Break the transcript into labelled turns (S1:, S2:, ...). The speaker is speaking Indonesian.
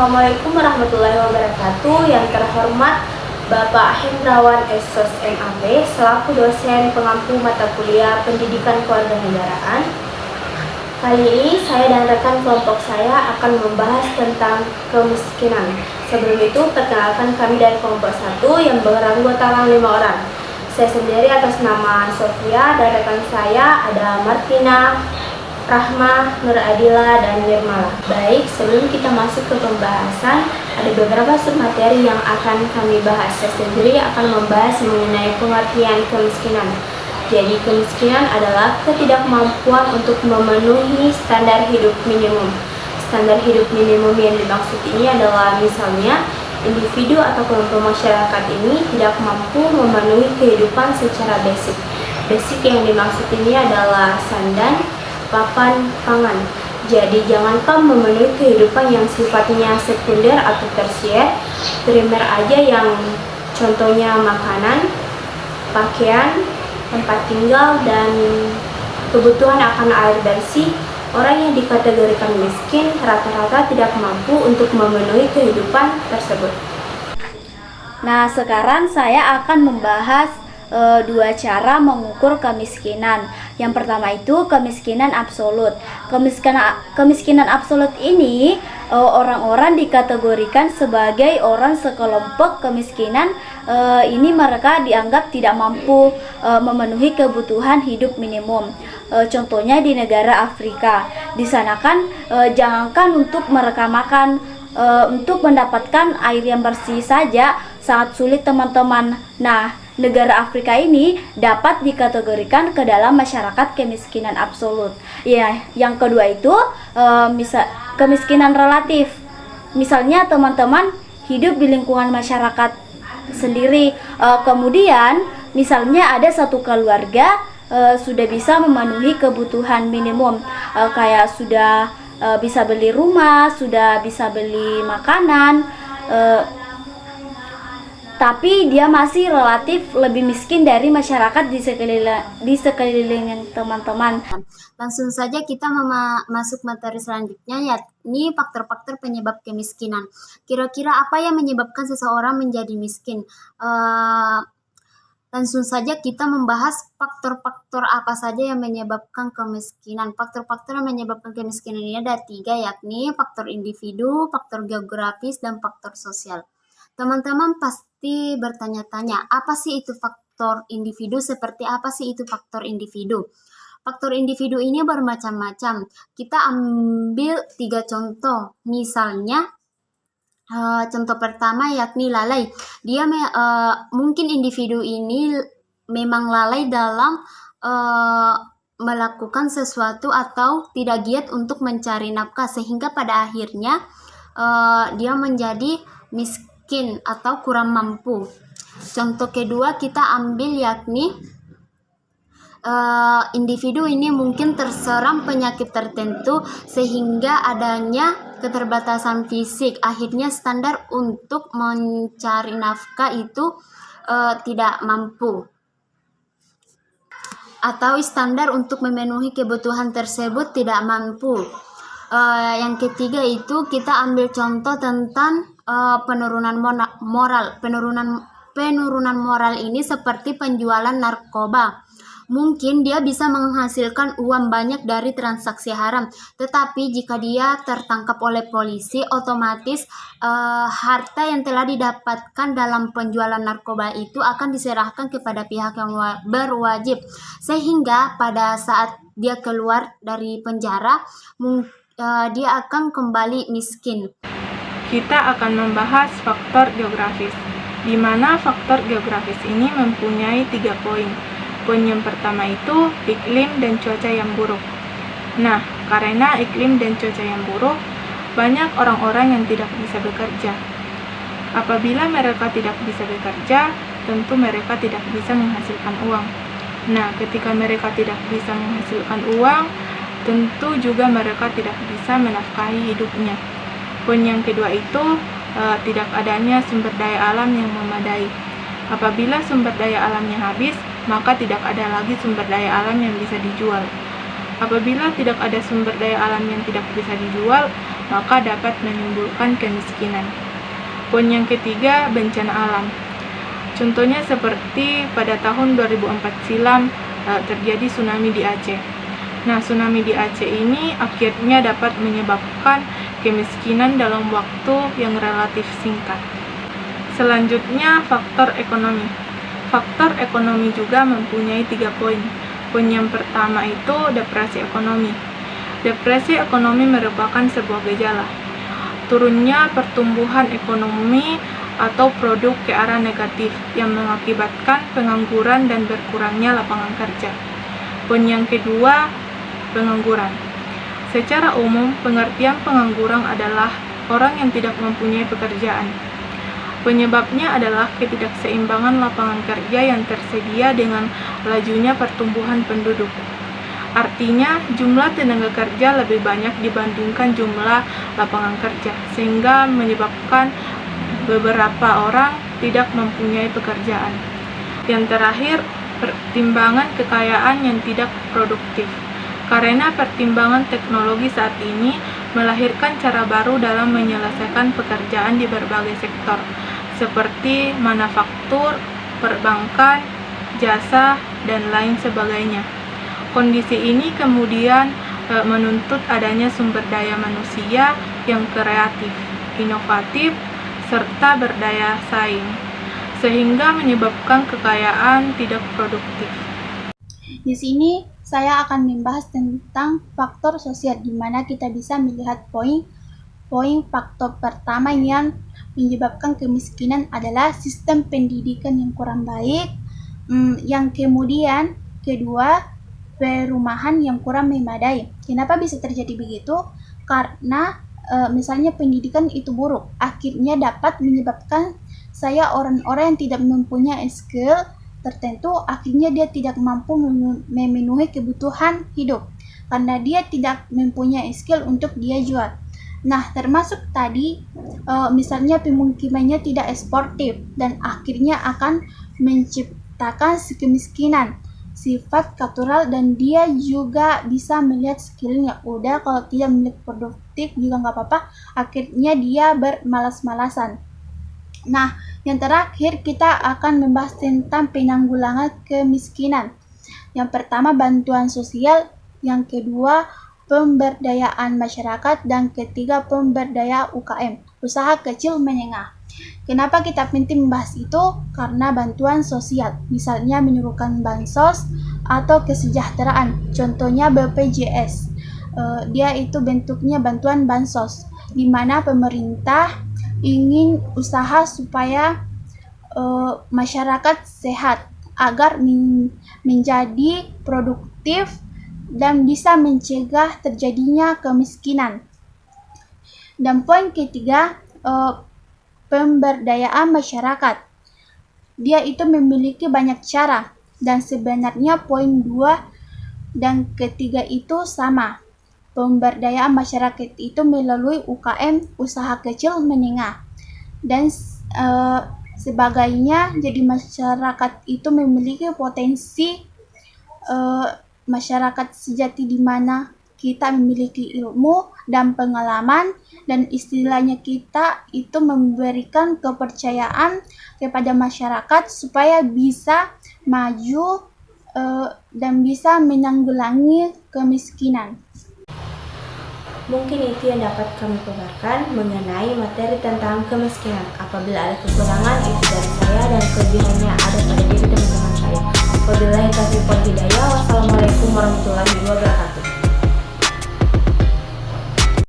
S1: Assalamualaikum warahmatullahi wabarakatuh. Yang terhormat Bapak Hendrawan Esos MAB selaku dosen pengampu mata kuliah Pendidikan Kewarganegaraan. Kali ini saya dan rekan kelompok saya akan membahas tentang kemiskinan. Sebelum itu, perkenalkan kami dari kelompok 1 yang beranggotakan 5 orang. Saya sendiri atas nama Sofia dan rekan saya ada Martina, Rahma, Nur Adila, dan Nirmala. Baik, sebelum kita masuk ke pembahasan, ada beberapa submateri yang akan kami bahas. Saya sendiri akan membahas mengenai pengertian kemiskinan. Jadi, kemiskinan adalah ketidakmampuan untuk memenuhi standar hidup minimum. Standar hidup minimum yang dimaksud ini adalah misalnya individu atau kelompok masyarakat ini tidak mampu memenuhi kehidupan secara basic. Basic yang dimaksud ini adalah sandan, papan, pangan. Jadi jangankan memenuhi kehidupan yang sifatnya sekunder atau tersier, primer aja yang contohnya makanan, pakaian, tempat tinggal, dan kebutuhan akan air bersih. Orang yang dikategorikan miskin rata-rata tidak mampu untuk memenuhi kehidupan tersebut.
S2: Nah, sekarang saya akan membahas dua cara mengukur kemiskinan. Yang pertama itu kemiskinan absolut. Kemiskinan absolut ini orang-orang dikategorikan sebagai orang sekelompok kemiskinan. Ini mereka dianggap tidak mampu memenuhi kebutuhan hidup minimum. Contohnya di negara Afrika. Di sana kan jangankan untuk mereka makan, untuk mendapatkan air yang bersih saja sangat sulit, teman-teman. Nah, negara Afrika ini dapat dikategorikan ke dalam masyarakat kemiskinan absolut. Ya, yang kedua itu kemiskinan relatif. Misalnya teman-teman hidup di lingkungan masyarakat sendiri, kemudian misalnya ada satu keluarga sudah bisa memenuhi kebutuhan minimum, kayak sudah bisa beli rumah, sudah bisa beli makanan, tapi dia masih relatif lebih miskin dari masyarakat di sekeliling teman-teman.
S3: Langsung saja kita masuk materi selanjutnya, yakni faktor-faktor penyebab kemiskinan. Kira-kira apa yang menyebabkan seseorang menjadi miskin? Langsung saja kita membahas faktor-faktor apa saja yang menyebabkan kemiskinan. Faktor-faktor yang menyebabkan kemiskinan ini ada 3, yakni faktor individu, faktor geografis, dan faktor sosial. Teman-teman pasti bertanya-tanya, apa sih itu faktor individu? Seperti apa sih itu faktor individu? Faktor individu ini bermacam-macam. Kita ambil 3 contoh. Misalnya, contoh pertama yakni lalai. Dia mungkin individu ini memang lalai dalam melakukan sesuatu atau tidak giat untuk mencari nafkah, sehingga pada akhirnya dia menjadi miskin atau kurang mampu. Contoh kedua kita ambil yakni individu ini mungkin terserang penyakit tertentu sehingga adanya keterbatasan fisik, akhirnya standar untuk mencari nafkah itu tidak mampu, atau standar untuk memenuhi kebutuhan tersebut tidak mampu. Yang ketiga itu kita ambil contoh tentang penurunan moral. Penurunan moral ini seperti penjualan narkoba. Mungkin dia bisa menghasilkan uang banyak dari transaksi haram, tetapi jika dia tertangkap oleh polisi, otomatis harta yang telah didapatkan dalam penjualan narkoba itu akan diserahkan kepada pihak yang berwajib, sehingga pada saat dia keluar dari penjara, dia akan kembali miskin.
S4: Kita akan membahas faktor geografis, di mana faktor geografis ini mempunyai 3 poin. Poin yang pertama itu iklim dan cuaca yang buruk. Nah, karena iklim dan cuaca yang buruk, banyak orang-orang yang tidak bisa bekerja. Apabila mereka tidak bisa bekerja, tentu mereka tidak bisa menghasilkan uang. Nah, ketika mereka tidak bisa menghasilkan uang, tentu juga mereka tidak bisa menafkahi hidupnya. Poin yang kedua itu tidak adanya sumber daya alam yang memadai. Apabila sumber daya alamnya habis, maka tidak ada lagi sumber daya alam yang bisa dijual. Apabila tidak ada sumber daya alam yang tidak bisa dijual, maka dapat menimbulkan kemiskinan. Poin yang ketiga, bencana alam. Contohnya seperti pada tahun 2004 silam terjadi tsunami di Aceh. Nah, tsunami di Aceh ini akhirnya dapat menyebabkan kemiskinan dalam waktu yang relatif singkat. Selanjutnya, faktor ekonomi. Faktor ekonomi juga mempunyai 3 poin. Poin yang pertama itu depresi ekonomi. Depresi ekonomi merupakan sebuah gejala turunnya pertumbuhan ekonomi atau produk ke arah negatif yang mengakibatkan pengangguran dan berkurangnya lapangan kerja. Poin yang kedua, pengangguran. Secara umum, pengertian pengangguran adalah orang yang tidak mempunyai pekerjaan. Penyebabnya adalah ketidakseimbangan lapangan kerja yang tersedia dengan lajunya pertumbuhan penduduk. Artinya, jumlah tenaga kerja lebih banyak dibandingkan jumlah lapangan kerja, sehingga menyebabkan beberapa orang tidak mempunyai pekerjaan. Yang terakhir, pertimbangan kekayaan yang tidak produktif. Karena pertimbangan teknologi saat ini melahirkan cara baru dalam menyelesaikan pekerjaan di berbagai sektor, seperti manufaktur, perbankan, jasa, dan lain sebagainya. Kondisi ini kemudian menuntut adanya sumber daya manusia yang kreatif, inovatif, serta berdaya saing, sehingga menyebabkan kekayaan tidak produktif.
S2: Di sini saya akan membahas tentang faktor sosial, di mana kita bisa melihat poin faktor pertama yang menyebabkan kemiskinan adalah sistem pendidikan yang kurang baik. Yang kemudian kedua, perumahan yang kurang memadai. Kenapa bisa terjadi begitu? Karena misalnya pendidikan itu buruk, akhirnya dapat menyebabkan orang-orang yang tidak mempunyai skill tertentu, akhirnya dia tidak mampu memenuhi kebutuhan hidup karena dia tidak mempunyai skill untuk dia jual. Nah, termasuk tadi misalnya pemukimannya tidak sportif dan akhirnya akan menciptakan kemiskinan sifat kultural, dan dia juga bisa melihat skillnya. Udah, kalau tidak melihat produktif juga nggak apa-apa, akhirnya dia bermalas-malasan. Nah, yang terakhir kita akan membahas tentang penanggulangan kemiskinan. Yang pertama, bantuan sosial. Yang kedua, pemberdayaan masyarakat. Dan ketiga, pemberdayaan UKM, usaha kecil menengah. Kenapa kita penting membahas itu? Karena bantuan sosial, misalnya menyuruhkan bansos atau kesejahteraan, contohnya BPJS. Dia itu bentuknya bantuan bansos, di mana pemerintah ingin usaha supaya masyarakat sehat agar menjadi produktif dan bisa mencegah terjadinya kemiskinan. Dan poin ketiga, pemberdayaan masyarakat. Dia itu memiliki banyak cara, dan sebenarnya poin 2 dan ketiga itu sama. Pemberdayaan masyarakat itu melalui UKM, usaha kecil menengah, dan sebagainya. Jadi masyarakat itu memiliki potensi masyarakat sejati, di mana kita memiliki ilmu dan pengalaman, dan istilahnya kita itu memberikan kepercayaan kepada masyarakat supaya bisa maju dan bisa menanggulangi kemiskinan.
S1: Mungkin itu yang dapat kami paparkan mengenai materi tentang kemiskinan. Apabila ada kekurangan, itu dari saya, dan kelebihannya ada pada diri teman-teman saya. Wabillahi taufiq wal hidayah.